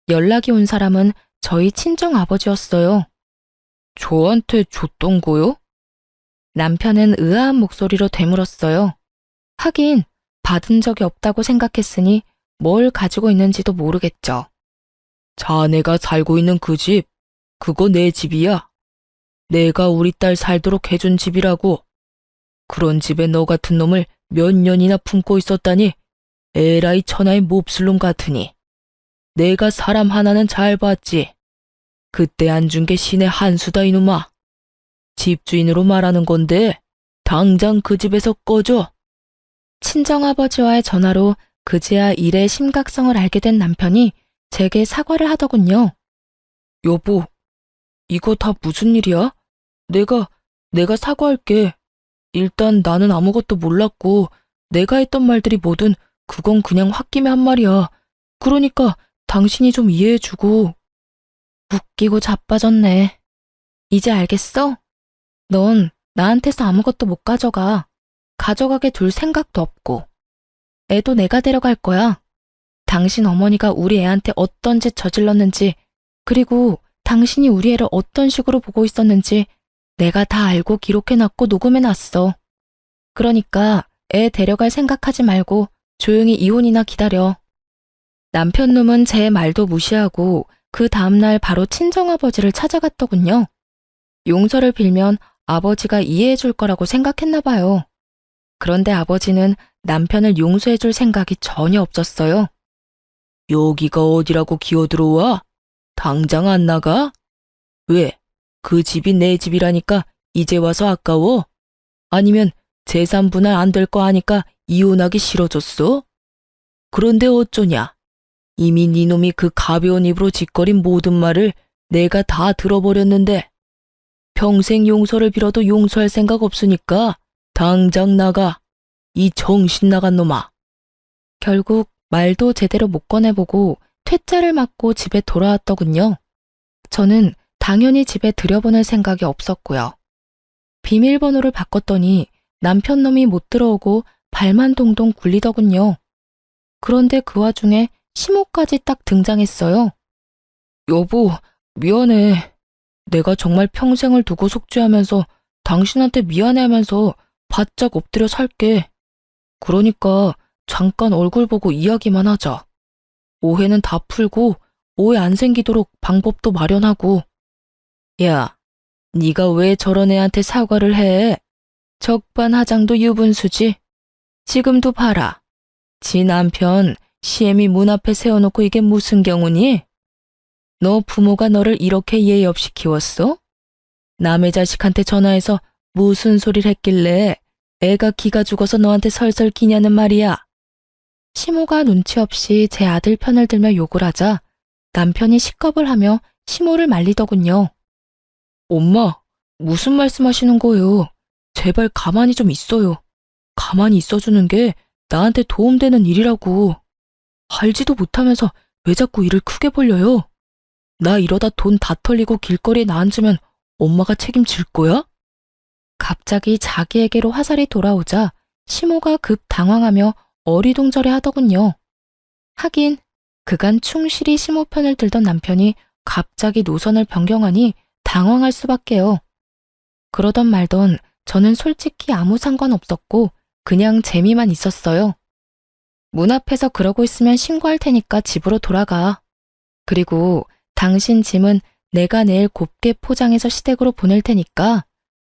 S1: 연락이 온 사람은 저희 친정 아버지였어요.
S2: 저한테 줬던 거요?
S1: 남편은 의아한 목소리로 되물었어요. 하긴 받은 적이 없다고 생각했으니 뭘 가지고 있는지도 모르겠죠.
S2: 자네가 살고 있는 그 집, 그거 내 집이야. 내가 우리 딸 살도록 해준 집이라고. 그런 집에 너 같은 놈을 몇 년이나 품고 있었다니 에라이 천하의 몹쓸 놈 같으니. 내가 사람 하나는 잘 봤지. 그때 안 준 게 신의 한 수다 이놈아. 집주인으로 말하는 건데 당장 그 집에서 꺼져.
S1: 친정아버지와의 전화로 그제야 일의 심각성을 알게 된 남편이 제게 사과를 하더군요.
S2: 여보, 이거 다 무슨 일이야? 내가 사과할게. 일단 나는 아무것도 몰랐고 내가 했던 말들이 뭐든 그건 그냥 홧김에 한 말이야. 그러니까 당신이 좀 이해해주고.
S1: 웃기고 자빠졌네. 이제 알겠어? 넌 나한테서 아무것도 못 가져가. 가져가게 둘 생각도 없고. 애도 내가 데려갈 거야. 당신 어머니가 우리 애한테 어떤 짓 저질렀는지, 그리고 당신이 우리 애를 어떤 식으로 보고 있었는지 내가 다 알고 기록해놨고 녹음해놨어. 그러니까 애 데려갈 생각하지 말고 조용히 이혼이나 기다려. 남편 놈은 제 말도 무시하고 그 다음날 바로 친정아버지를 찾아갔더군요. 용서를 빌면 아버지가 이해해 줄 거라고 생각했나 봐요. 그런데 아버지는 남편을 용서해 줄 생각이 전혀 없었어요.
S2: 여기가 어디라고 기어들어와? 당장 안 나가? 왜? 그 집이 내 집이라니까 이제 와서 아까워? 아니면 재산 분할 안 될 거 아니까 이혼하기 싫어졌어? 그런데 어쩌냐? 이미 네 놈이 그 가벼운 입으로 짓거린 모든 말을 내가 다 들어버렸는데 평생 용서를 빌어도 용서할 생각 없으니까 당장 나가. 이 정신 나간 놈아.
S1: 결국 말도 제대로 못 꺼내보고 퇴짜를 맞고 집에 돌아왔더군요. 저는 당연히 집에 들여보낼 생각이 없었고요. 비밀번호를 바꿨더니 남편 놈이 못 들어오고 발만 동동 굴리더군요. 그런데 그 와중에 시모까지 딱 등장했어요.
S2: 여보, 미안해. 내가 정말 평생을 두고 속죄하면서 당신한테 미안해하면서 바짝 엎드려 살게. 그러니까 잠깐 얼굴 보고 이야기만 하자. 오해는 다 풀고 오해 안 생기도록 방법도 마련하고. 야, 네가 왜 저런 애한테 사과를 해? 적반하장도 유분수지. 지금도 봐라. 지 남편 시애미 문 앞에 세워놓고 이게 무슨 경우니? 너 부모가 너를 이렇게 예의 없이 키웠어? 남의 자식한테 전화해서 무슨 소리를 했길래 애가 기가 죽어서 너한테 설설 기냐는 말이야.
S1: 시모가 눈치 없이 제 아들 편을 들며 욕을 하자 남편이 식겁을 하며 시모를 말리더군요.
S2: 엄마, 무슨 말씀하시는 거예요? 제발 가만히 좀 있어요. 가만히 있어주는 게 나한테 도움되는 일이라고. 알지도 못하면서 왜 자꾸 일을 크게 벌려요? 나 이러다 돈 다 털리고 길거리에 나앉으면 엄마가 책임질 거야?
S1: 갑자기 자기에게로 화살이 돌아오자 시모가 급 당황하며 어리둥절해 하더군요. 하긴 그간 충실히 시모 편을 들던 남편이 갑자기 노선을 변경하니 당황할 수밖에요. 그러던 말던 저는 솔직히 아무 상관없었고 그냥 재미만 있었어요. 문 앞에서 그러고 있으면 신고할 테니까 집으로 돌아가. 그리고 당신 짐은 내가 내일 곱게 포장해서 시댁으로 보낼 테니까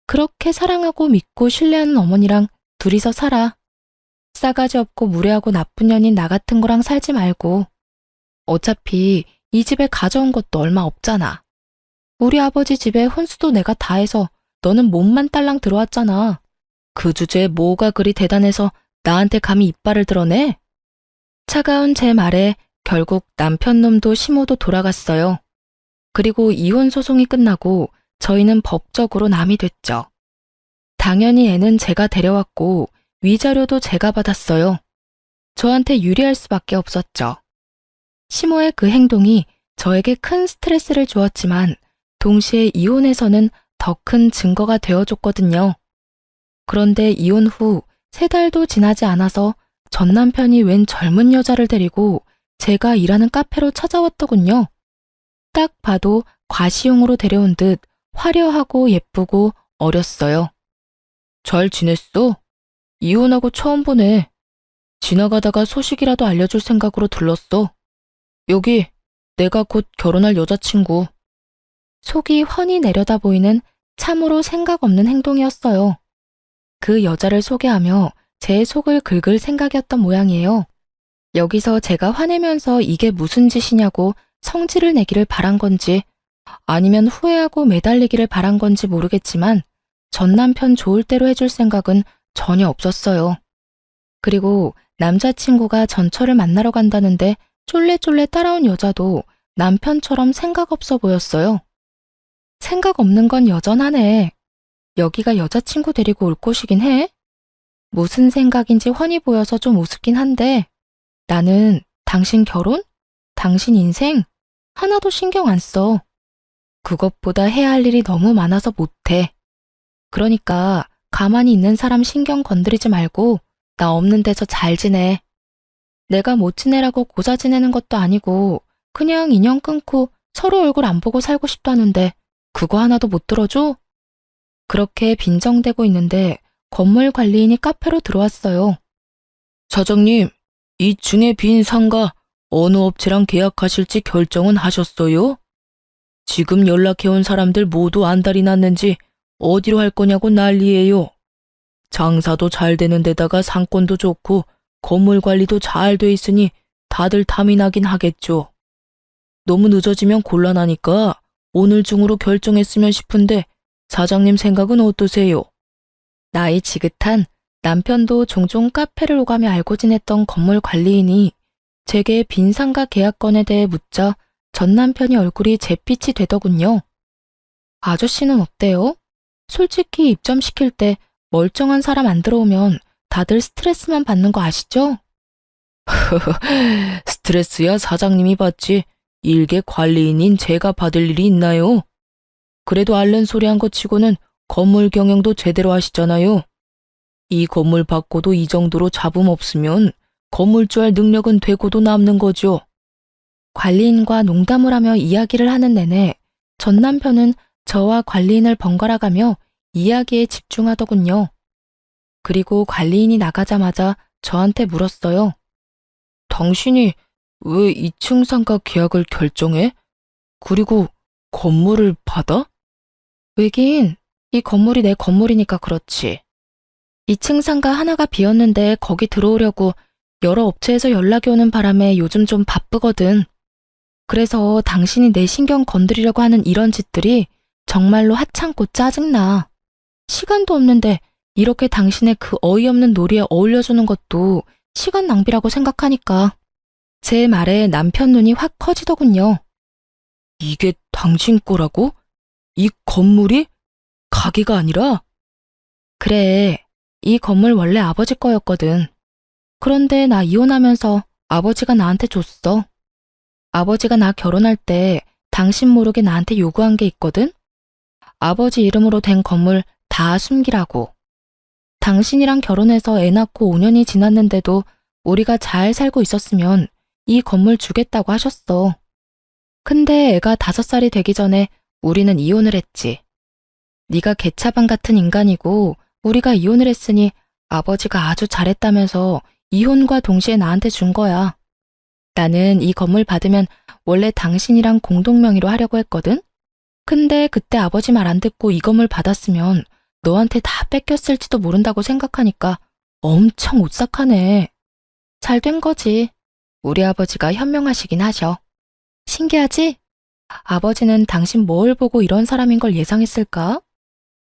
S1: 그렇게 사랑하고 믿고 신뢰하는 어머니랑 둘이서 살아. 싸가지 없고 무례하고 나쁜 년인 나 같은 거랑 살지 말고. 어차피 이 집에 가져온 것도 얼마 없잖아. 우리 아버지 집에 혼수도 내가 다 해서 너는 몸만 딸랑 들어왔잖아.
S2: 그 주제에 뭐가 그리 대단해서 나한테 감히 이빨을 드러내?
S1: 차가운 제 말에 결국 남편 놈도 시모도 돌아갔어요. 그리고 이혼 소송이 끝나고 저희는 법적으로 남이 됐죠. 당연히 애는 제가 데려왔고 위자료도 제가 받았어요. 저한테 유리할 수밖에 없었죠. 시모의 그 행동이 저에게 큰 스트레스를 주었지만 동시에 이혼에서는 더 큰 증거가 되어줬거든요. 그런데 이혼 후 3달도 지나지 않아서 전 남편이 웬 젊은 여자를 데리고 제가 일하는 카페로 찾아왔더군요. 딱 봐도 과시용으로 데려온 듯 화려하고 예쁘고 어렸어요.
S2: 잘 지냈어? 이혼하고 처음 보네. 지나가다가 소식이라도 알려줄 생각으로 들렀어. 여기 내가 곧 결혼할 여자친구.
S1: 속이 훤히 내려다 보이는 참으로 생각 없는 행동이었어요. 그 여자를 소개하며 제 속을 긁을 생각이었던 모양이에요. 여기서 제가 화내면서 이게 무슨 짓이냐고 성질을 내기를 바란 건지 아니면 후회하고 매달리기를 바란 건지 모르겠지만 전 남편 좋을 대로 해줄 생각은 전혀 없었어요. 그리고 남자친구가 전처를 만나러 간다는데 쫄래쫄래 따라온 여자도 남편처럼 생각 없어 보였어요. 생각 없는 건 여전하네. 여기가 여자친구 데리고 올 곳이긴 해. 무슨 생각인지 훤히 보여서 좀 우습긴 한데 나는 당신 결혼? 당신 인생? 하나도 신경 안 써. 그것보다 해야 할 일이 너무 많아서 못해. 그러니까 가만히 있는 사람 신경 건드리지 말고 나 없는 데서 잘 지내. 내가 못 지내라고 고사 지내는 것도 아니고 그냥 인연 끊고 서로 얼굴 안 보고 살고 싶다는데 그거 하나도 못 들어줘? 그렇게 빈정대고 있는데 건물 관리인이 카페로 들어왔어요.
S2: 사장님, 이 층에 빈 상가 어느 업체랑 계약하실지 결정은 하셨어요? 지금 연락해온 사람들 모두 안달이 났는지 어디로 할 거냐고 난리예요. 장사도 잘 되는 데다가 상권도 좋고 건물 관리도 잘 돼 있으니 다들 탐이 나긴 하겠죠. 너무 늦어지면 곤란하니까 오늘 중으로 결정했으면 싶은데 사장님 생각은 어떠세요?
S1: 나이 지긋한 남편도 종종 카페를 오가며 알고 지냈던 건물 관리인이 제게 빈 상가 계약건에 대해 묻자 전 남편이 얼굴이 잿빛이 되더군요. 아저씨는 어때요? 솔직히 입점시킬 때 멀쩡한 사람 안 들어오면 다들 스트레스만 받는 거 아시죠?
S2: 스트레스야 사장님이 받지 일개 관리인인 제가 받을 일이 있나요? 그래도 앓는 소리 한 거 치고는 건물 경영도 제대로 하시잖아요. 이 건물 받고도 이 정도로 잡음 없으면 건물주 할 능력은 되고도 남는 거죠.
S1: 관리인과 농담을 하며 이야기를 하는 내내 전 남편은 저와 관리인을 번갈아가며 이야기에 집중하더군요. 그리고 관리인이 나가자마자 저한테 물었어요.
S2: 당신이 왜 2층 상가 계약을 결정해? 그리고 건물을 받아?
S1: 왜긴 이 건물이 내 건물이니까 그렇지. 2층 상가 하나가 비었는데 거기 들어오려고 여러 업체에서 연락이 오는 바람에 요즘 좀 바쁘거든. 그래서 당신이 내 신경 건드리려고 하는 이런 짓들이 정말로 하찮고 짜증나. 시간도 없는데 이렇게 당신의 그 어이없는 놀이에 어울려주는 것도 시간 낭비라고 생각하니까. 제 말에 남편 눈이 확 커지더군요.
S2: 이게 당신 거라고? 이 건물이? 가게가 아니라?
S1: 그래, 이 건물 원래 아버지 거였거든. 그런데 나 이혼하면서 아버지가 나한테 줬어. 아버지가 나 결혼할 때 당신 모르게 나한테 요구한 게 있거든? 아버지 이름으로 된 건물 다 숨기라고. 당신이랑 결혼해서 애 낳고 5년이 지났는데도 우리가 잘 살고 있었으면 이 건물 주겠다고 하셨어. 근데 애가 5살이 되기 전에 우리는 이혼을 했지. 네가 개차반 같은 인간이고 우리가 이혼을 했으니 아버지가 아주 잘했다면서 이혼과 동시에 나한테 준 거야. 나는 이 건물 받으면 원래 당신이랑 공동명의로 하려고 했거든? 근데 그때 아버지 말 안 듣고 이 건물 받았으면 너한테 다 뺏겼을지도 모른다고 생각하니까 엄청 오싹하네. 잘 된 거지. 우리 아버지가 현명하시긴 하셔. 신기하지? 아버지는 당신 뭘 보고 이런 사람인 걸 예상했을까?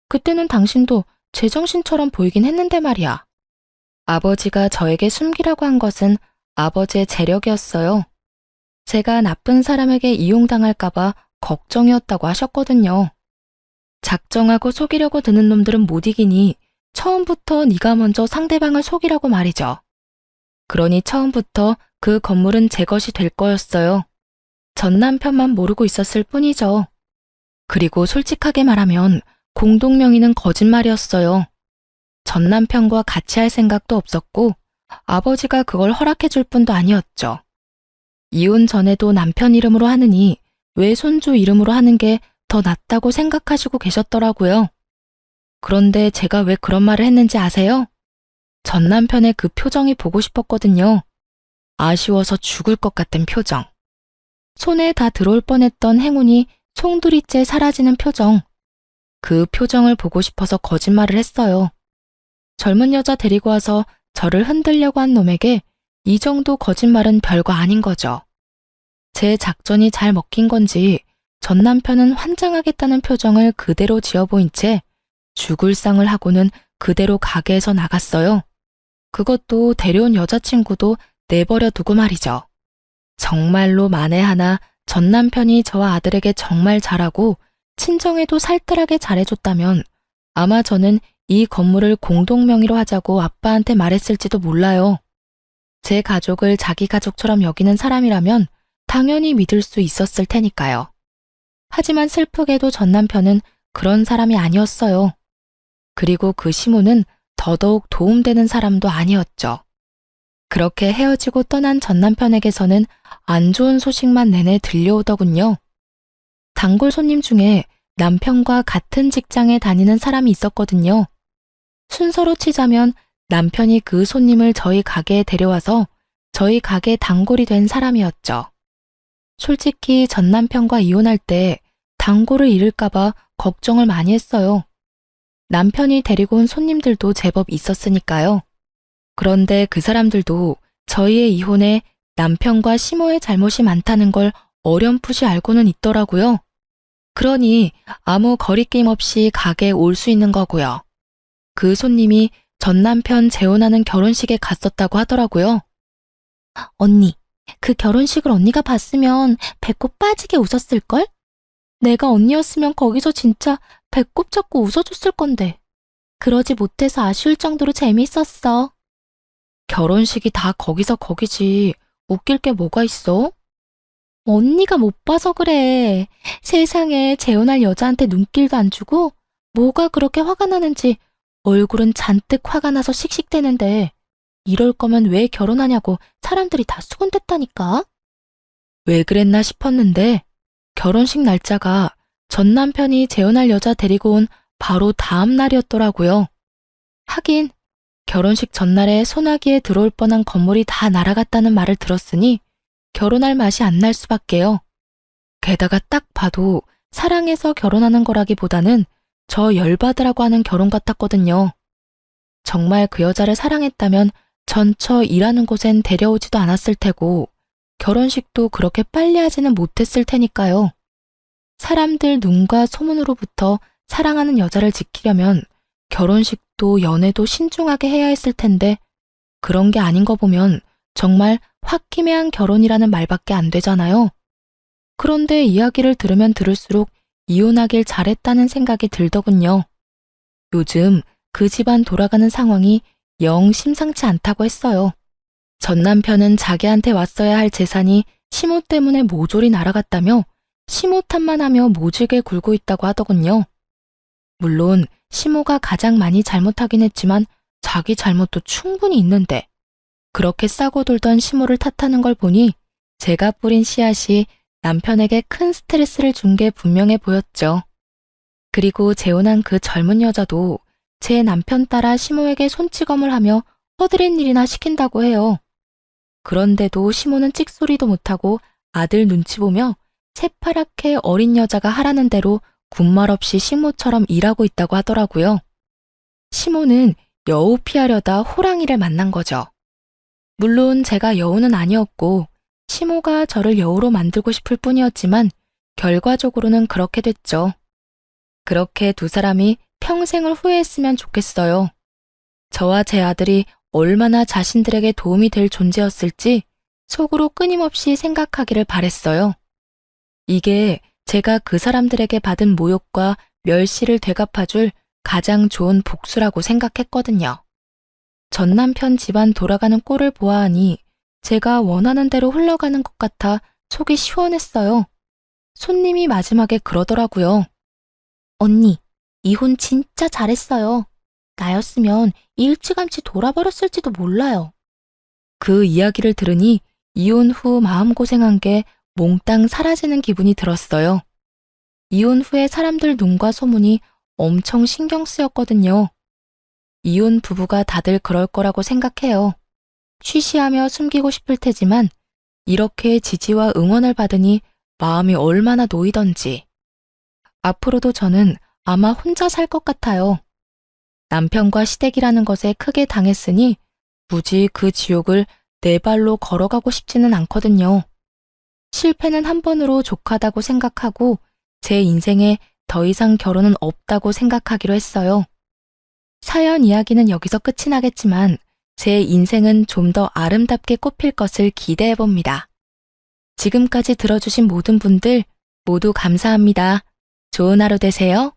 S1: 그때는 당신도 제정신처럼 보이긴 했는데 말이야. 아버지가 저에게 숨기라고 한 것은 아버지의 재력이었어요. 제가 나쁜 사람에게 이용당할까봐 걱정이었다고 하셨거든요. 작정하고 속이려고 드는 놈들은 못 이기니 처음부터 네가 먼저 상대방을 속이라고 말이죠. 그러니 처음부터 그 건물은 제 것이 될 거였어요. 전 남편만 모르고 있었을 뿐이죠. 그리고 솔직하게 말하면 공동명의는 거짓말이었어요. 전 남편과 같이 할 생각도 없었고 아버지가 그걸 허락해 줄 뿐도 아니었죠. 이혼 전에도 남편 이름으로 하느니 외손주 이름으로 하는 게 더 낫다고 생각하시고 계셨더라고요. 그런데 제가 왜 그런 말을 했는지 아세요? 전 남편의 그 표정이 보고 싶었거든요. 아쉬워서 죽을 것 같은 표정. 손에 다 들어올 뻔했던 행운이 송두리째 사라지는 표정. 그 표정을 보고 싶어서 거짓말을 했어요. 젊은 여자 데리고 와서 저를 흔들려고 한 놈에게 이 정도 거짓말은 별거 아닌 거죠. 제 작전이 잘 먹힌 건지 전 남편은 환장하겠다는 표정을 그대로 지어 보인 채 죽을 상을 하고는 그대로 가게에서 나갔어요. 그것도 데려온 여자친구도 내버려 두고 말이죠. 정말로 만에 하나 전 남편이 저와 아들에게 정말 잘하고 친정에도 살뜰하게 잘해줬다면 아마 저는 이 건물을 공동명의로 하자고 아빠한테 말했을지도 몰라요. 제 가족을 자기 가족처럼 여기는 사람이라면 당연히 믿을 수 있었을 테니까요. 하지만 슬프게도 전 남편은 그런 사람이 아니었어요. 그리고 그 시모는 더더욱 도움되는 사람도 아니었죠. 그렇게 헤어지고 떠난 전 남편에게서는 안 좋은 소식만 내내 들려오더군요. 단골 손님 중에 남편과 같은 직장에 다니는 사람이 있었거든요. 순서로 치자면 남편이 그 손님을 저희 가게에 데려와서 저희 가게 단골이 된 사람이었죠. 솔직히 전 남편과 이혼할 때 단골을 잃을까봐 걱정을 많이 했어요. 남편이 데리고 온 손님들도 제법 있었으니까요. 그런데 그 사람들도 저희의 이혼에 남편과 시모의 잘못이 많다는 걸 어렴풋이 알고는 있더라고요. 그러니 아무 거리낌 없이 가게에 올 수 있는 거고요. 그 손님이 전 남편 재혼하는 결혼식에 갔었다고 하더라고요. 언니, 그 결혼식을 언니가 봤으면 배꼽 빠지게 웃었을걸? 내가 언니였으면 거기서 진짜 배꼽 잡고 웃어줬을 건데. 그러지 못해서 아쉬울 정도로 재미있었어. 결혼식이 다 거기서 거기지. 웃길 게 뭐가 있어? 언니가 못 봐서 그래. 세상에 재혼할 여자한테 눈길도 안 주고 뭐가 그렇게 화가 나는지 얼굴은 잔뜩 화가 나서 씩씩대는데 이럴 거면 왜 결혼하냐고 사람들이 다 수군댔다니까. 왜 그랬나 싶었는데 결혼식 날짜가 전 남편이 재혼할 여자 데리고 온 바로 다음 날이었더라고요. 하긴 결혼식 전날에 소나기에 들어올 뻔한 건물이 다 날아갔다는 말을 들었으니 결혼할 맛이 안 날 수밖에요. 게다가 딱 봐도 사랑해서 결혼하는 거라기보다는 저 열받으라고 하는 결혼 같았거든요. 정말 그 여자를 사랑했다면 전처 일하는 곳엔 데려오지도 않았을 테고 결혼식도 그렇게 빨리 하지는 못했을 테니까요. 사람들 눈과 소문으로부터 사랑하는 여자를 지키려면 결혼식도 연애도 신중하게 해야 했을 텐데 그런 게 아닌 거 보면 정말 홧김에한 결혼이라는 말밖에 안 되잖아요. 그런데 이야기를 들으면 들을수록 이혼하길 잘했다는 생각이 들더군요. 요즘 그 집안 돌아가는 상황이 영 심상치 않다고 했어요. 전 남편은 자기한테 왔어야 할 재산이 시모 때문에 모조리 날아갔다며 시모 탓만 하며 모질게 굴고 있다고 하더군요. 물론 시모가 가장 많이 잘못하긴 했지만 자기 잘못도 충분히 있는데 그렇게 싸고 돌던 시모를 탓하는 걸 보니 제가 뿌린 씨앗이 남편에게 큰 스트레스를 준 게 분명해 보였죠. 그리고 재혼한 그 젊은 여자도 제 남편 따라 시모에게 손찌검을 하며 허드렛 일이나 시킨다고 해요. 그런데도 시모는 찍소리도 못하고 아들 눈치 보며 새파랗게 어린 여자가 하라는 대로 군말 없이 시모처럼 일하고 있다고 하더라고요. 시모는 여우 피하려다 호랑이를 만난 거죠. 물론 제가 여우는 아니었고 시모가 저를 여우로 만들고 싶을 뿐이었지만 결과적으로는 그렇게 됐죠. 그렇게 두 사람이 평생을 후회했으면 좋겠어요. 저와 제 아들이 얼마나 자신들에게 도움이 될 존재였을지 속으로 끊임없이 생각하기를 바랬어요. 이게 제가 그 사람들에게 받은 모욕과 멸시를 되갚아줄 가장 좋은 복수라고 생각했거든요. 전 남편 집안 돌아가는 꼴을 보아하니 제가 원하는 대로 흘러가는 것 같아 속이 시원했어요. 손님이 마지막에 그러더라고요. 언니, 이혼 진짜 잘했어요. 나였으면 일찌감치 돌아버렸을지도 몰라요. 그 이야기를 들으니 이혼 후 마음고생한 게 몽땅 사라지는 기분이 들었어요. 이혼 후에 사람들 눈과 소문이 엄청 신경 쓰였거든요. 이혼 부부가 다들 그럴 거라고 생각해요. 쉬쉬하며 숨기고 싶을 테지만 이렇게 지지와 응원을 받으니 마음이 얼마나 놓이던지. 앞으로도 저는 아마 혼자 살 것 같아요. 남편과 시댁이라는 것에 크게 당했으니 굳이 그 지옥을 내 발로 걸어가고 싶지는 않거든요. 실패는 한 번으로 족하다고 생각하고 제 인생에 더 이상 결혼은 없다고 생각하기로 했어요. 사연 이야기는 여기서 끝이 나겠지만 제 인생은 좀 더 아름답게 꽃필 것을 기대해 봅니다. 지금까지 들어주신 모든 분들 모두 감사합니다. 좋은 하루 되세요.